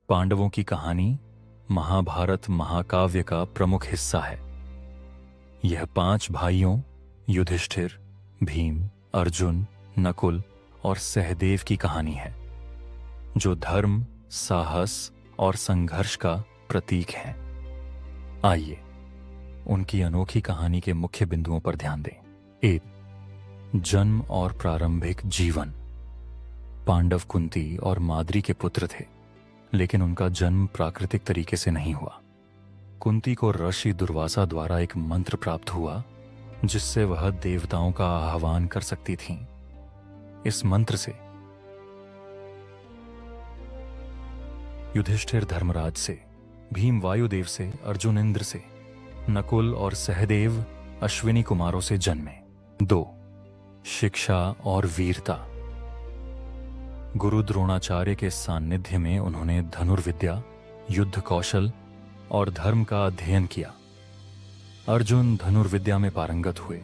पांडवों की कहानी महाभारत महाकाव्य का प्रमुख हिस्सा है। यह 5 भाइयों युधिष्ठिर, भीम, अर्जुन, नकुल और सहदेव की कहानी है, जो धर्म, साहस और संघर्ष का प्रतीक हैं। आइए उनकी अनोखी कहानी के मुख्य बिंदुओं पर ध्यान दें। 1. जन्म और प्रारंभिक जीवन। पांडव कुंती और माद्री के पुत्र थे, लेकिन उनका जन्म प्राकृतिक तरीके से नहीं हुआ। कुंती को ऋषि दुर्वासा द्वारा एक मंत्र प्राप्त हुआ, जिससे वह देवताओं का आह्वान कर सकती थीं। इस मंत्र से युधिष्ठिर धर्मराज से, भीम वायुदेव से, अर्जुन इंद्र से, नकुल और सहदेव अश्विनी कुमारों से जन्मे। 2. शिक्षा और वीरता। गुरु द्रोणाचार्य के सान्निध्य में उन्होंने धनुर्विद्या, युद्ध कौशल और धर्म का अध्ययन किया। अर्जुन धनुर्विद्या में पारंगत हुए,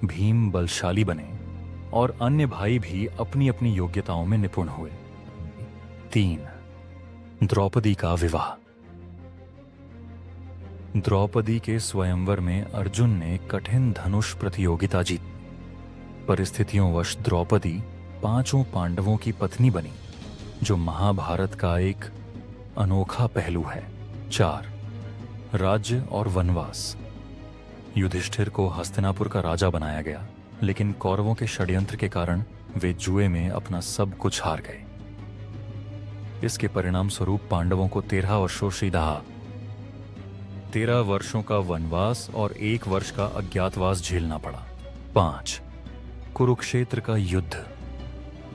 भीम बलशाली बने और अन्य भाई भी अपनी अपनी योग्यताओं में निपुण हुए। 3. द्रौपदी का विवाह। द्रौपदी के स्वयंवर में अर्जुन ने कठिन धनुष प्रतियोगिता जीती। परिस्थितियों वश द्रौपदी 5 पांडवों की पत्नी बनी, जो महाभारत का एक अनोखा पहलू है। 4. राज्य और वनवास। युधिष्ठिर को हस्तिनापुर का राजा बनाया गया, लेकिन कौरवों के षड्यंत्र के कारण वे जुए में अपना सब कुछ हार गए। इसके परिणाम स्वरूप पांडवों को 13 वर्षों से 13 वर्षों का वनवास और 1 वर्ष का अज्ञातवास झेलना पड़ा। 5. कुरुक्षेत्र का युद्ध।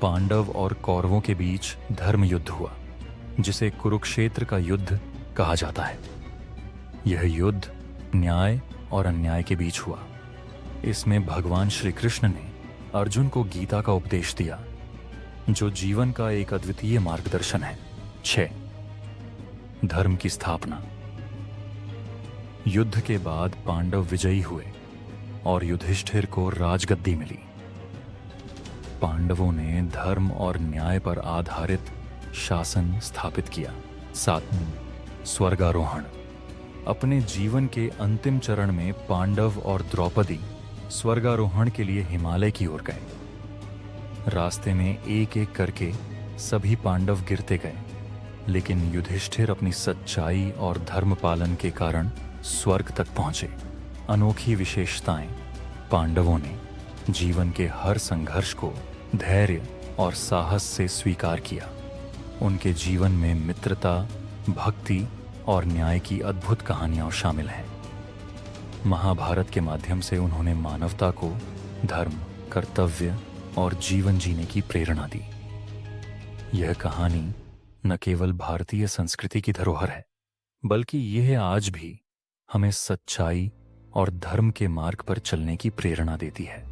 पांडव और कौरवों के बीच धर्म युद्ध हुआ, जिसे कुरुक्षेत्र का युद्ध कहा जाता है। यह युद्ध न्याय और अन्याय के बीच हुआ। इसमें भगवान श्री कृष्ण ने अर्जुन को गीता का उपदेश दिया, जो जीवन का एक अद्वितीय मार्गदर्शन है। 6. धर्म की स्थापना। युद्ध के बाद पांडव विजयी हुए और युधिष्ठिर को राजगद्दी मिली। पांडवों ने धर्म और न्याय पर आधारित शासन स्थापित किया। 7. स्वर्गारोहण। अपने जीवन के अंतिम चरण में पांडव और द्रौपदी स्वर्गारोहण के लिए हिमालय की ओर गए। रास्ते में एक एक करके सभी पांडव गिरते गए, लेकिन युधिष्ठिर अपनी सच्चाई और धर्म पालन के कारण स्वर्ग तक पहुंचे। अनोखी विशेषताएं। पांडवों ने जीवन के हर संघर्ष को धैर्य और साहस से स्वीकार किया। उनके जीवन में मित्रता, भक्ति और न्याय की अद्भुत कहानियां शामिल हैं। महाभारत के माध्यम से उन्होंने मानवता को धर्म, कर्तव्य और जीवन जीने की प्रेरणा दी। यह कहानी न केवल भारतीय संस्कृति की धरोहर है, बल्कि यह आज भी हमें सच्चाई और धर्म के मार्ग पर चलने की प्रेरणा देती है।